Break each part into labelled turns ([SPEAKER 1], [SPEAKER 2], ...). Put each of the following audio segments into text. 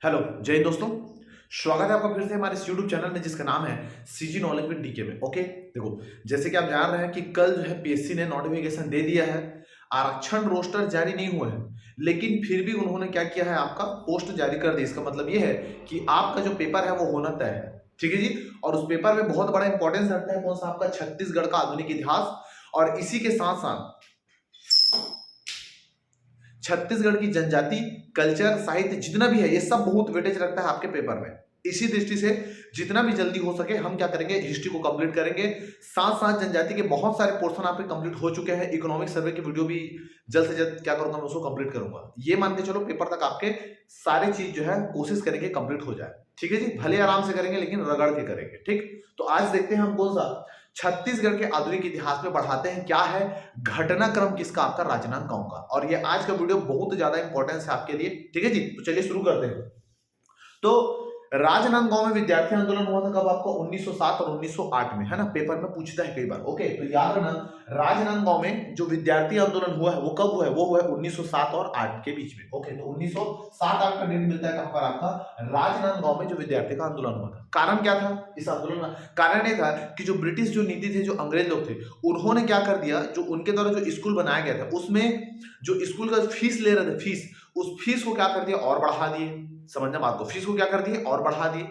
[SPEAKER 1] Hello जय हिंद दोस्तों। स्वागत है आपका फिर से हमारे इस यूट्यूब चैनल में जिसका नाम है सीजी नॉलेज विद डीके में। ओके, देखो जैसे कि आप जान रहे हैं कि कल जो है पीएससी ने नोटिफिकेशन दे दिया है। आरक्षण रोस्टर जारी नहीं हुआ है, लेकिन फिर भी उन्होंने क्या किया है, आपका पोस्ट जारी कर दी। इसका मतलब ये है कि आपका जो पेपर है वो होना तय है। ठीक है जी। और उस पेपर में बहुत बड़ा इंपॉर्टेंस रखता है कौन सा, आपका छत्तीसगढ़ का आधुनिक इतिहास। और इसी के साथ साथ छत्तीसगढ़ की जनजाति, कल्चर, साहित्य जितना भी है ये सब बहुत वेटेज रखता है आपके पेपर में। इसी दृष्टि से जितना भी जल्दी हो सके हम क्या करेंगे, हिस्ट्री को कंप्लीट करेंगे। साथ साथ जनजाति के बहुत सारे पोर्शन आपके कंप्लीट हो चुके हैं। इकोनॉमिक सर्वे की वीडियो भी जल्द से जल्द क्या करूंगा, मैं उसको कंप्लीट करूंगा। ये मान के चलो पेपर तक आपके सारी चीज जो है कोशिश करेंगे कंप्लीट हो जाए। ठीक है जी, भले आराम से करेंगे लेकिन रगड़ के करेंगे। ठीक, तो आज देखते हैं हम कौन सा छत्तीसगढ़ के आधुनिक इतिहास में बढ़ाते हैं। क्या है घटनाक्रम किसका, आपका राजनांदगांव का। और ये आज का वीडियो बहुत ज्यादा इंपॉर्टेंस है आपके लिए। ठीक है जी, तो चलिए शुरू करते हैं। तो राजनांदगांव में विद्यार्थी आंदोलन हुआ था कब, आपको 1907 और 1908 में, है ना। पेपर में पूछता है कई बार। ओके, तो याद रखना राजनांदगांव में जो विद्यार्थी आंदोलन हुआ है वो कब हुआ है, वो हुआ है 1907 और 8 के बीच में। ओके, तो 1907-8 का डेट मिलता है कहां पर, आपका राजनांदगांव में जो विद्यार्थी का आंदोलन हुआ था। कारण क्या था इस आंदोलन का, कारण ये था कि जो ब्रिटिश जो नीति थे, जो अंग्रेज लोग थे, उन्होंने क्या कर दिया, जो उनके द्वारा जो स्कूल बनाया गया था उसमें जो स्कूल का फीस ले रहे थे, फीस, उस फीस को क्या कर दिया और बढ़ा दिए। समझना बात को, फीस को क्या कर दिए और बढ़ा दिए।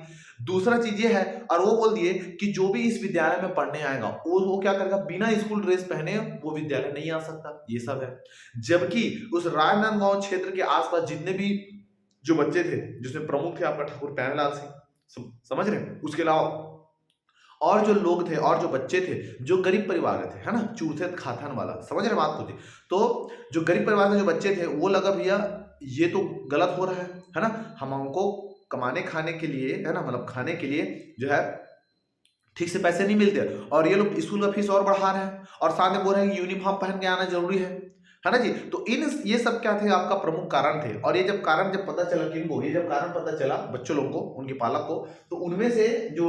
[SPEAKER 1] दूसरा चीज ये है, और वो बोल दिए कि जो भी इस विद्यालय में पढ़ने आएगा वो क्या करेगा, बिना स्कूल ड्रेस पहने वो विद्यालय नहीं आ सकता। ये सब है। जबकि उस राजनांदगांव क्षेत्र के आसपास जितने भी जो बच्चे थे, जिसमें प्रमुख थे आपका ठाकुर प्यारेलाल सिंह, समझ रहे हैं, उसके अलावा और जो लोग थे और जो बच्चे थे जो गरीब परिवार के थे, है ना, चूथे खाथान वाला, समझ रहे बात को जी। तो जो गरीब परिवार के जो बच्चे थे वो लगा भैया ये तो गलत हो रहा है ना, हम हमको कमाने खाने के लिए, है ना, मतलब खाने के लिए जो है ठीक से पैसे नहीं मिलते, और ये लोग स्कूल का फीस और बढ़ा रहे हैं, और साथ में बोल रहे हैं कि यूनिफॉर्म पहन के आना जरूरी है ना जी। तो इन ये सब क्या थे, आपका प्रमुख कारण थे। और ये जब कारण जब पता चला किनको, ये जब कारण पता चला बच्चों लोगों को, उनके पालक को, तो उनमें से जो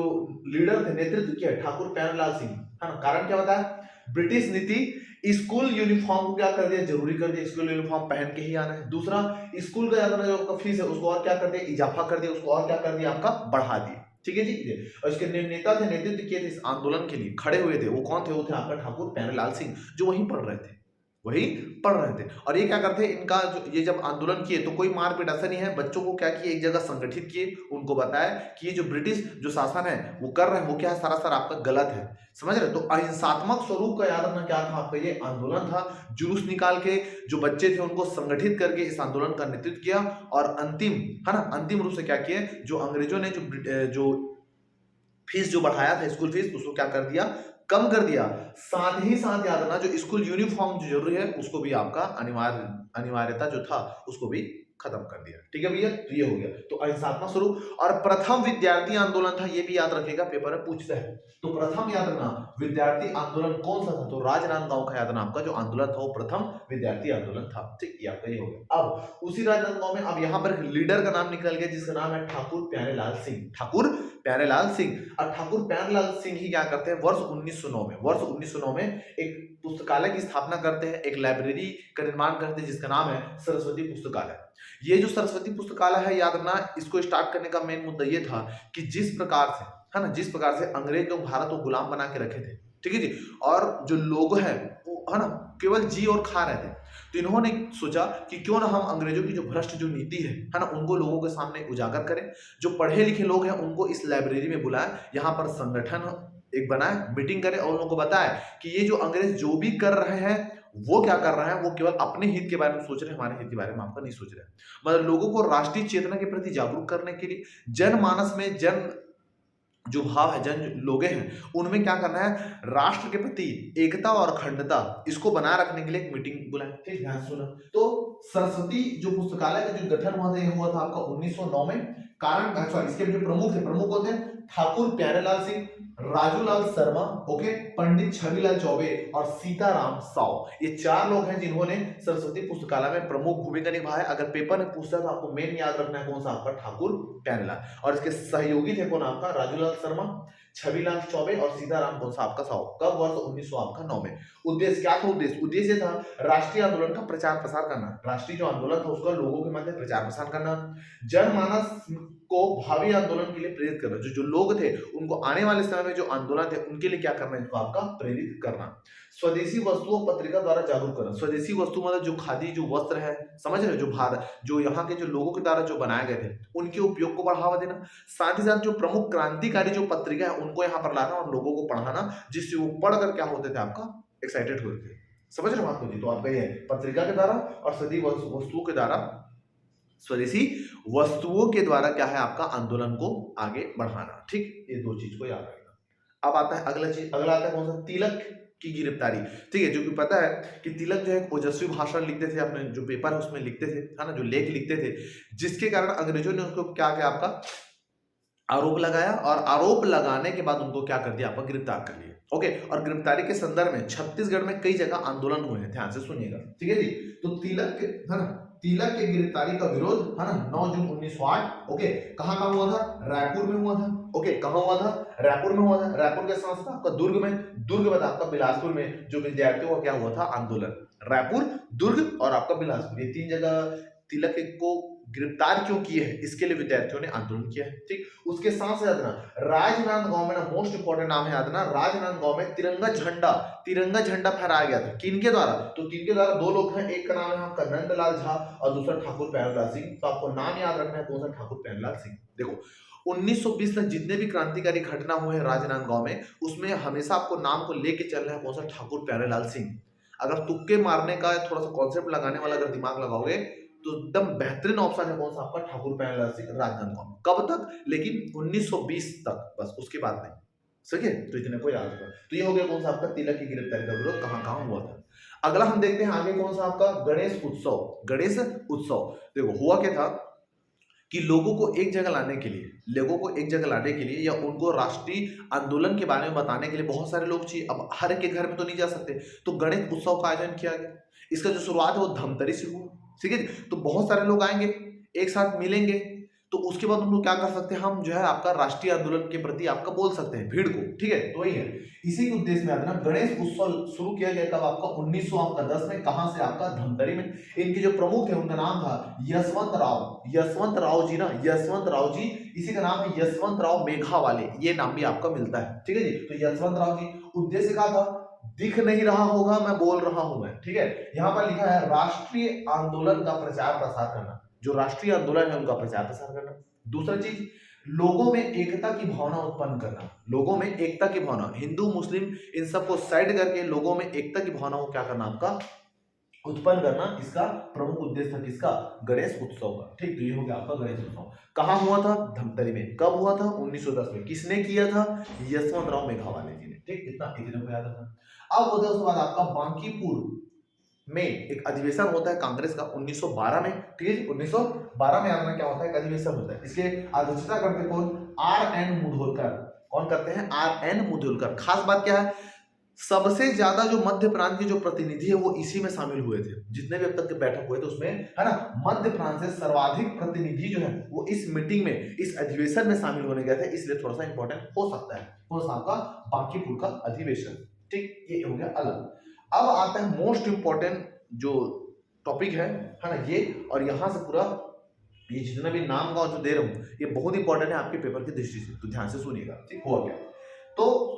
[SPEAKER 1] लीडर थे, नेतृत्व किया ठाकुर प्यारेलाल सिंह, है ना। कारण क्या बताया, ब्रिटिश नीति स्कूल यूनिफॉर्म को क्या कर दिया, जरूरी कर दिया, स्कूल यूनिफॉर्म पहन के ही आना है। दूसरा, स्कूल का ज्यादा जो आपका फीस है उसको और क्या कर दिया, इजाफा कर दिया, उसको और क्या कर दिया, आपका बढ़ा दिया। ठीक है जी। और इसके नेता थे, नेतृत्व किए थे इस आंदोलन के लिए, खड़े हुए थे, वो कौन थे, वो थे आपका ठाकुर प्यारेलाल सिंह, जो वहीं पढ़ रहे थे, वही पढ़ रहे थे। और ये क्या करते, इनका जो ये जब आंदोलन किए तो कोई मारपीट ऐसा नहीं है, बच्चों को क्या किए, एक जगह संगठित किए, उनको बताया कि ये जो ब्रिटिश जो शासन है वो कर रहे हैं वो क्या है, सरासर आपका गलत है। समझ रहे। तो अहिंसात्मक स्वरूप का याद रखना, क्या था आपका, ये आंदोलन था। जुलूस निकाल के जो बच्चे थे उनको संगठित करके इस आंदोलन का नेतृत्व किया, और अंतिम, है ना, अंतिम रूप से क्या किए, जो अंग्रेजों ने जो फीस जो बढ़ाया था स्कूल फीस, उसको क्या कर दिया, कम कर दिया। साथ ही साथ याद रखना जो स्कूल यूनिफॉर्म जो जरूरी है उसको भी आपका अनिवार्यता जो था उसको भी खत्म कर दिया। ठीक है भैया, तो ये हो गया। तो अहिंसात्मक स्वरूप और प्रथम विद्यार्थी आंदोलन था, ये भी याद रखेगा, पेपर में पूछता है। तो प्रथम याद रखना विद्यार्थी आंदोलन कौन सा था, तो राजनांदगांव का याद रखना, आपका जो आंदोलन था वो प्रथम विद्यार्थी आंदोलन था। ठीक, ये आपका ये हो गया। अब उसी राजनांदगांव में अब यहाँ पर लीडर का नाम निकल गया जिसका नाम है ठाकुर प्यारेलाल सिंह, ठाकुर प्यारेलाल सिंह। और ठाकुर प्यारेलाल सिंह ही क्या करते हैं, वर्ष 1909 में एक पुस्तकालय की स्थापना करते हैं, एक लाइब्रेरी का निर्माण करते हैं जिसका नाम है सरस्वती पुस्तकालय। ये जो सरस्वती पुस्तकालय है, याद रखना, इसको स्टार्ट करने का मेन मुद्दा ये था कि जिस प्रकार से, है ना, जिस प्रकार से अंग्रेज लोग भारत को गुलाम बना के रखे थे, ठीक है जी, और जो लोग हैं वो, है ना, केवल जी और खा रहे थे। तो इन्होंने सोचा कि क्यों ना हम अंग्रेजों की जो भ्रष्ट जो नीति है ना, उनको लोगों के सामने उजागर करें। जो पढ़े लिखे लोग हैं उनको इस लाइब्रेरी में बुलाएं, यहाँ पर संगठन एक बनाए, मीटिंग करें, और उनको बताएं कि ये जो अंग्रेज जो भी कर रहे हैं वो क्या कर रहे हैं, वो केवल अपने हित के बारे में सोच रहे हैं, हमारे हित के बारे में आपका नहीं सोच रहे हैं। मतलब लोगों को राष्ट्रीय चेतना के प्रति जागरूक करने के लिए, जनमानस में जन जो भाव है, जन लोगे हैं, उनमें क्या करना है, राष्ट्र के प्रति एकता और अखंडता इसको बनाए रखने के लिए एक मीटिंग बुलाई। ठीक, ध्यान सुना। तो सरस्वती जो पुस्तकालय का जो गठन हुआ था, ये हुआ था आपका 1909 में। कारण, सॉरी, इसके जो प्रमुख थे, प्रमुख कौन थे, ठाकुर प्यारेलाल सिंह, राजूलाल शर्मा, ओके, पंडित छविलाल चौबे और सीताराम साव। ये चार लोग हैं जिन्होंने सरस्वती पुस्तकालय में प्रमुख भूमिका निभाया। अगर पेपर में पूछता तो आपको मेन याद रखना है कौन सा, आपका ठाकुर प्यारेलाल, और इसके सहयोगी थे कौन, आपका राजूलाल शर्मा, छविलाल चौबे और सीताराम कौन सा, आपका साव। कब, वर्ष 1909 में। उद्देश्य क्या था, उद्देश्य था राष्ट्रीय आंदोलन का प्रचार प्रसार करना, राष्ट्रीय जो आंदोलन था उसका लोगों के मध्य प्रचार प्रसार करना, जनमानस को भावी आंदोलन के लिए प्रेरित करना, जो लोग थे उनको आने वाले समय में जो आंदोलन थे उनके लिए क्या करना, इनको आपका प्रेरित करना। स्वदेशी वस्तुओं पत्रिका द्वारा जागरूक करना, स्वदेशी वस्तु मतलब जो खादी जो वस्त्र है, समझ रहे हो, जो भारत जो यहाँ के जो लोगों के द्वारा जो बनाए गए थे उनके उपयोग को बढ़ावा देना। साथ ही साथ जो प्रमुख क्रांतिकारी जो पत्रिका है उनको यहाँ पर लाना और लोगों को पढ़ाना, जिससे वो पढ़कर क्या होते थे, आपका एक्साइटेड होते थे। समझ रहे हो बात को जी? तो आपका ये पत्रिका के द्वारा और सदी वस्तुओं के द्वारा, स्वदेशी वस्तुओं के द्वारा क्या है, आपका आंदोलन को आगे बढ़ाना। ठीक, ये दो चीज को याद रखना। अब आता है अगला चीज, अगला आता है कौन सा, तिलक की गिरफ्तारी। ठीक है, जो कि पता है कि तिलक जो है ओजस्वी भाषण लिखते थे, अपने जो पेपर है उसमें लिखते थे, है ना, जो लेख लिखते थे, जिसके कारण अंग्रेजों ने उसको क्या किया, आपका आरोप लगाया, और आरोप लगाने के बाद उनको क्या कर दिया, आपको गिरफ्तार कर लिया। ओके, और गिरफ्तारी के संदर्भ में छत्तीसगढ़ में कई जगह आंदोलन हुए हैं, ध्यान से सुनिएगा। ठीक है जी, तो तिलक है ना, तिलक के गिरफ्तारी का विरोध है ना 9 जून 1908, ओके, कहाँ हुआ था, रायपुर में हुआ था। ओके, कहाँ हुआ था, रायपुर में हुआ था। रायपुर के साथ साथ आपका दुर्ग में, दुर्ग में आपका बिलासपुर में जो विद्यार्थियों का क्या हुआ था आंदोलन। रायपुर, दुर्ग और आपका बिलासपुर, ये 3 जगह तिलक को गिरफ्तार क्यों किए हैं, इसके लिए विद्यार्थियों ने आंदोलन किया है। ठीक, उसके साथ याद ना राजनांदगांव में ना, मोस्ट इंपोर्टेंट नाम है याद ना, राजनांदगांव में तिरंगा झंडा फहराया गया था। किनके द्वारा, तो किनके द्वारा, 2 लोग हैं, एक का नाम है आपका नंदलाल झा और दूसरा ठाकुर प्यारेलाल सिंह। तो आपको नाम याद रखना है कौन सा, ठाकुर प्यारेलाल सिंह। देखो 1920 तक जितने भी क्रांतिकारी घटना हुए हैं राजनांदगांव में, उसमें हमेशा आपको नाम को लेके चलना है कौन सा, ठाकुर प्यारेलाल सिंह। अगर तुक्के मारने का थोड़ा सा कॉन्सेप्ट लगाने वाला अगर दिमाग लगाओगे तो एकदम बेहतरीन ऑप्शन है कौन सा, आपका ठाकुर प्यारेलाल सिंह राजनांदगांव। कब तक, लेकिन 1920 तक, बस उसके बाद नहीं। सही है, तो इतने को याद रखना। तो ये हो गया कौन सा, आपका तिलक की गिरफ्तारी का विरोध कहां हुआ था। अगला हम देखते हैं आगे कौन सा, आपका गणेश उत्सव। गणेश उत्सव देखो हुआ क्या था कि लोगों को एक जगह लाने के लिए, या उनको राष्ट्रीय आंदोलन के बारे में बताने के लिए बहुत सारे लोग चाहिए। अब हर एक के घर में तो नहीं जा सकते, तो गणेश उत्सव का आयोजन किया गया। इसका जो शुरुआत है वो धमतरी से हुआ। ठीक है, तो बहुत सारे लोग आएंगे, एक साथ मिलेंगे, तो उसके बाद हम लोग क्या कर सकते हैं, हम जो है आपका राष्ट्रीय आंदोलन के प्रति आपका बोल सकते हैं भीड़ को। ठीक है, तो वही है, इसी के उद्देश्य में आता है गणेश उत्सव शुरू किया गया। कब, आपका 1910 में। कहां से, आपका धमतरी में। इनके जो प्रमुख थे उनका नाम था यशवंत राव जी ना, यशवंत राव जी, इसी का नाम है यशवंत राव मेघावाले, ये नाम भी आपका मिलता है। ठीक है जी, तो यशवंत राव जी। उद्देश्य क्या था, दिख नहीं रहा होगा, मैं बोल रहा हूं मैं। ठीक है, यहां पर लिखा है राष्ट्रीय आंदोलन का प्रचार प्रसार करना, जो राष्ट्रीय आंदोलन है उनका प्रचार प्रसार करना। दूसरा चीज, लोगों में एकता की भावना उत्पन्न करना, लोगों में एकता की भावना, हिंदू मुस्लिम इन सबको साइड करके लोगों में एकता की भावना को क्या करना, आपका उत्पन्न करना, इसका प्रमुख उद्देश्य था किसका, गणेश उत्सव का। ठीक, तो ये हो गया आपका गणेश उत्सव। कहां हुआ था, धमतरी में। कब हुआ था, 1910 में। किसने किया था, यशवंत राव मेघावाले जी ने। ठीक, इतना इतने को याद रखना। अब होता है उसके बाद आपका बांकीपुर में एक अधिवेशन होता है कांग्रेस का 1912 में। ठीक है जी, 1912 में याद क्या होता है, एक अधिवेशन होता है। इसके अध्यक्षता करते कौन, R.N. मुधोलकर। कौन करते हैं, R.N. मुधोलकर। खास बात क्या है, सबसे ज्यादा जो मध्य प्रांत के जो प्रतिनिधि है वो इसी में शामिल हुए थे। जितने भी अब तक के बैठक हुए थे उसमें, है ना, मध्य प्रांत से सर्वाधिक प्रतिनिधि जो है वो इस मीटिंग में, इस अधिवेशन में शामिल होने गए थे, इसलिए थोड़ा सा इंपॉर्टेंट हो सकता है। कौन सा, आपका बांकीपुर का अधिवेशन। ठीक, ये हो गया अलग। अब आता है मोस्ट इंपॉर्टेंट जो टॉपिक है ना ये, और यहां से पूरा ये जितना भी नाम गांव जो दे रहा हूं ये बहुत इंपॉर्टेंट है आपके पेपर की दृष्टि से, तो ध्यान से सुनिएगा। ठीक, हुआ क्या, तो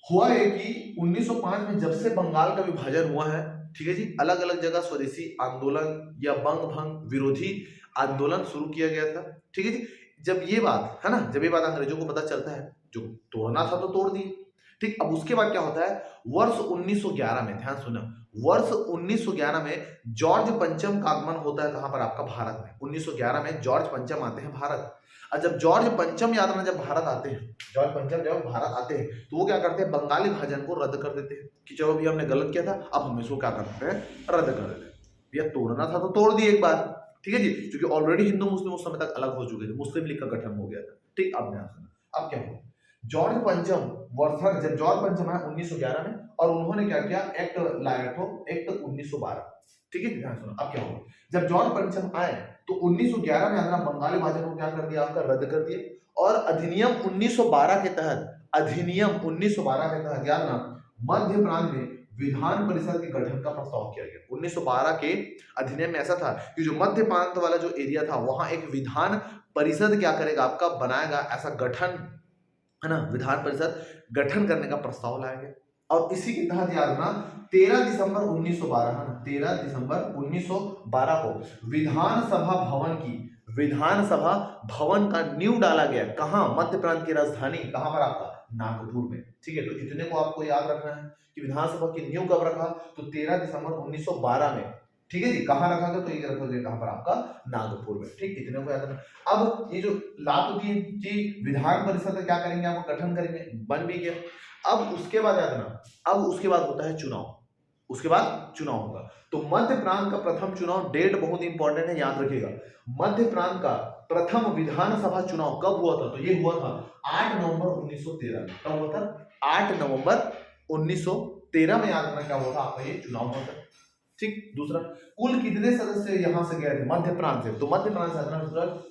[SPEAKER 1] हुआ है कि 1905 में जब से बंगाल का विभाजन हुआ है, ठीक है जी, अलग अलग जगह स्वदेशी आंदोलन या बंग भंग विरोधी आंदोलन शुरू किया गया था। ठीक है जी, जब ये बात है ना, जब ये बात अंग्रेजों को पता चलता है, जो तोड़ना था तो तोड़ दिए। ठीक, अब उसके बाद क्या होता है, वर्ष 1911 में, ध्यान सुना, वर्ष 1911 में जॉर्ज पंचम का आगमन होता है। कहां पर, आपका भारत में। 1911 में जॉर्ज पंचम आते हैं भारत। और जब जॉर्ज पंचम याद ना जब भारत आते हैं, जॉर्ज पंचम जब भारत आते हैं तो वो क्या करते हैं, बंगाली विभाजन को रद्द कर देते हैं कि चलो भी हमने गलत किया था, अब हम इसको क्या करते हैं, रद्द कर देते हैं। भैया तोड़ना था तो तोड़ दिए एक बार। ठीक है जी, क्योंकि ऑलरेडी हिंदू मुस्लिम उस समय तक अलग हो चुके थे, मुस्लिम लीग का गठन हो गया था। ठीक, अब ध्यान सुना, अब क्या हुआ, जॉर्ज पंचम वर्षा, जब जॉर्ज पंचम आया 1911 में, और उन्होंने क्या किया, एक्ट लाया था, एक्ट 1912। ठीक है, ध्यान सुनो। अब क्या हुआ, जब जॉर्ज पंचम आए तो 1911 में आंध्रा बंगाली भाषा को क्या कर दिया, आपका रद्द कर दिया, और अधिनियम 1912 के तहत, अधिनियम 1912 के तहत याद ना, मध्य प्रांत में विधान परिषद के गठन का प्रस्ताव किया गया। 1912 के अधिनियम में ऐसा था कि जो मध्य प्रांत वाला जो एरिया था वहां एक विधान परिषद क्या करेगा, आपका बनाएगा, ऐसा गठन, है ना, विधान परिषद गठन करने का प्रस्ताव लाया गया। और इसी के तहत याद रखना 13 दिसंबर 1912, है ना, 13 दिसंबर 1912 को विधानसभा भवन की, विधानसभा भवन का नींव डाला गया। कहां, मध्य प्रांत की राजधानी कहां पर, आपका नागपुर में। ठीक है, तो इतने को आपको याद रखना है कि विधानसभा की नींव कब रखा, तो 13 दिसंबर 1912 में। ठीक है जी, कहां रखा गया, तो ये रखा गया कहां पर, आपका नागपुर में। ठीक, इतने को याद रखना। अब ये जो लात होती है जी, विधान परिषद क्या करेंगे, आपको गठन करेंगे, बन भी गया। अब उसके बाद याद रखना, अब उसके बाद होता है चुनाव, उसके बाद चुनाव होगा। तो मध्य प्रांत का प्रथम चुनाव, डेट बहुत इंपॉर्टेंट है, याद रखिएगा। मध्य प्रांत का प्रथम विधानसभा चुनाव कब हुआ था, तो ये हुआ था 8 नवंबर 1913 में। कब हुआ था, 8 नवंबर 1913 में। याद रखना क्या हुआ था, आपका ये चुनाव हुआ था। ठीक, दूसरा, कुल कितने सदस्य यहां से गए थे, मध्य प्रांत से, तो मध्य प्रांत से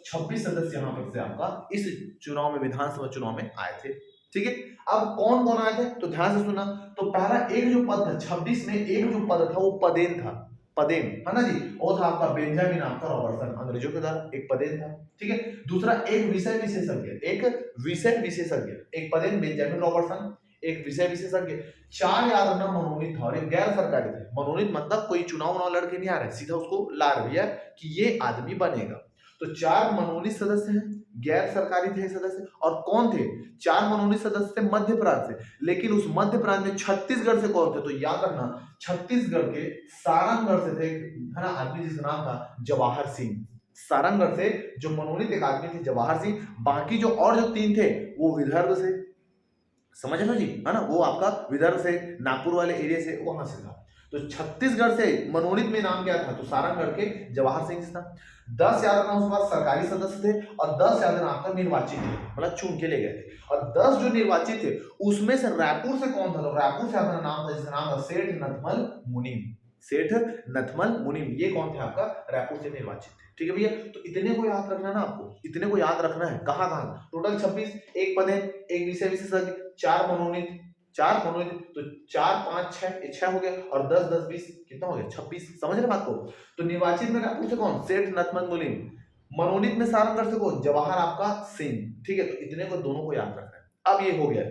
[SPEAKER 1] 26 सदस्य यहां पर से आपका इस चुनाव में, विधानसभा चुनाव में आए थे। ठीक है, अब कौन कौन आए थे, तो ध्यान से सुना। तो पहला एक जो पद था 26 में, एक जो पद था वो पदेन था, पदेन, है ना जी, वो था आपका बेंजामिन आपका रॉबर्टसन, अंग्रेजों के द्वारा एक पदेन था। ठीक है, दूसरा एक विषय विशेषज्ञ, एक विषय विशेषज्ञ, एक पदेन बेंजामिन रॉबर्टसन, एक विषय विशेषज्ञ। 4 याद रखना मनोनीत था और एक गैर सरकारी थे। मनोनीत मतलब कोई चुनाव लड़के नहीं आ रहे, सीधा उसको ला रही है कि ये आदमी बनेगा। तो 4 मनोनीत सदस्य हैं, गैर सरकारी थे सदस्य। और कौन थे, 4 मनोनीत सदस्य थे मध्य प्रांत से, लेकिन उस मध्य प्रांत में छत्तीसगढ़ से कौन थे, तो याद रखना छत्तीसगढ़ के सारंगगढ़ से थे, है ना, आदमी जिसका नाम था जवाहर सिंह। सारंगगढ़ से जो मनोनीत एक आदमी थे जवाहर सिंह, बाकी जो और जो 3 थे वो विदर्भ से, समझ लो जी, है ना, वो आपका विदर्भ से, नागपुर वाले एरिया से, वहां से था। तो छत्तीसगढ़ से मनोनीत में नाम क्या था, तो सारंगगढ़ के जवाहर सिंह था। 10 याद रखना उसके बाद सरकारी सदस्य थे, और 10 याद रखना आपका निर्वाचित थे, मतलब चुन के ले गए थे। और 10 जो निर्वाचित थे उसमें से रायपुर से कौन था, तो रायपुर से आपका नाम था, जिसका नाम था सेठ नथमल मुनीम, सेठ नथमल मुनीम, ये कौन थे, आपका रायपुर से निर्वाचित थे। ठीक है भैया, तो इतने को याद रखना ना, आपको इतने को याद रखना है। कहाँ कहाँ, टोटल 26, एक पद है, एक विषय विशेषज्ञ, 4 मनोनीत, 4 मनोनीत, तो 4 5 6 हो गया, और 10 10 20 कितना हो गया, 26। समझ रहे बात को। तो निर्वाचित में रायपुर से कौन, सेठ नथमल मुनीम, मनोनीत में सारंगगढ़ से कौन, जवाहर आपका सिंह। ठीक है, तो इतने को दोनों को याद रखना है। अब ये हो गया,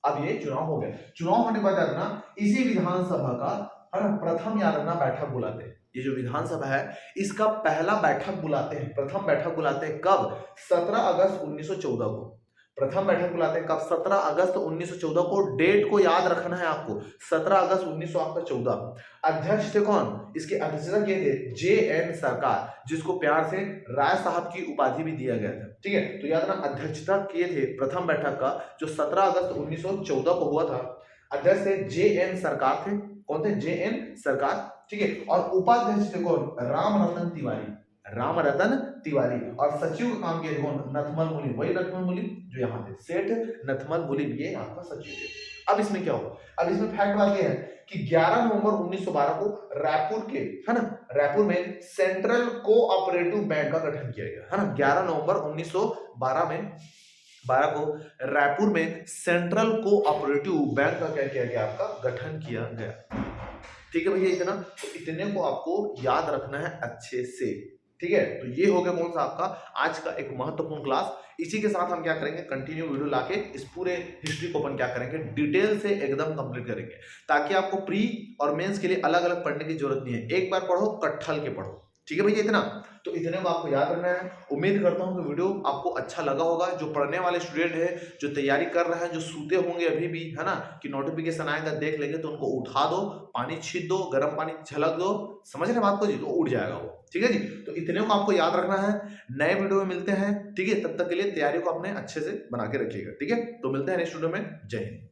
[SPEAKER 1] अब ये चुनाव हो गया। चुनाव होने के बाद याद रखना इसी विधानसभा का, है ना, प्रथम याद रखना बैठक बुलाते हैं। ये जो विधानसभा है इसका पहला बैठक बुलाते हैं, प्रथम बैठक बुलाते हैं कब, 17 अगस्त 1914 को। प्रथम बैठक बुलाते हैं कब, 17 अगस्त 1914 को। डेट को याद रखना है आपको, 17 अगस्त 1914। अध्यक्ष थे कौन, इसके अध्यक्षता किए थे JN सरकार, जिसको प्यार से राय साहब की उपाधि भी दिया गया था। ठीक है, तो याद रखना अध्यक्षता किए थे प्रथम बैठक का, जो 17 अगस्त 1914 को हुआ था। अध्यक्ष थे JN सरकार थे, कौन थे, JN सरकार। ठीक है, और उपाध्यक्ष थे कौन, राम रतन तिवारी, राम रतन तिवारी। और सचिव का काम किया कौन, नथमल मुनीम, वही नथमल मुनीम जो यहाँ थे, सेठ नथमल मुनीम, ये आपका सचिव थे। अब इसमें क्या होगा, अब इसमें फैक्ट बात ये है कि 11 नवंबर 1912 को रायपुर के, है ना, रायपुर में सेंट्रल कोऑपरेटिव बैंक का गठन किया गया, है ना। 11 नवंबर 1912 में 12 को रायपुर में सेंट्रल कोऑपरेटिव बैंक का क्या किया गया, आपका गठन किया गया। ठीक है भैया, इतना, तो इतने को आपको याद रखना है अच्छे से। ठीक है, तो ये हो गया कौन सा आपका आज का एक महत्वपूर्ण क्लास। इसी के साथ हम क्या करेंगे, कंटिन्यू वीडियो लाके इस पूरे हिस्ट्री को अपन क्या करेंगे, डिटेल से एकदम कंप्लीट करेंगे, ताकि आपको प्री और मेंस के लिए अलग अलग पढ़ने की जरूरत नहीं है, एक बार पढ़ो कट्ठल के पढ़ो। ठीक है भैया, इतना, तो इतने को आपको याद रखना है। उम्मीद करता हूँ कि वीडियो आपको अच्छा लगा होगा। जो पढ़ने वाले स्टूडेंट है, जो तैयारी कर रहे हैं, जो सूते होंगे अभी भी, है ना, कि नोटिफिकेशन आएगा देख लेंगे, तो उनको उठा दो, पानी छीट दो, गर्म पानी झलक दो, समझ रहे बात को जी, तो उठ जाएगा वो। ठीक है जी, तो इतने को आपको याद रखना है। नए वीडियो में मिलते हैं, ठीक है, तब तक के लिए तैयारी को अपने अच्छे से बना के रखिएगा। ठीक है, तो मिलते हैं नेक्स्ट वीडियो में। जय हिंद।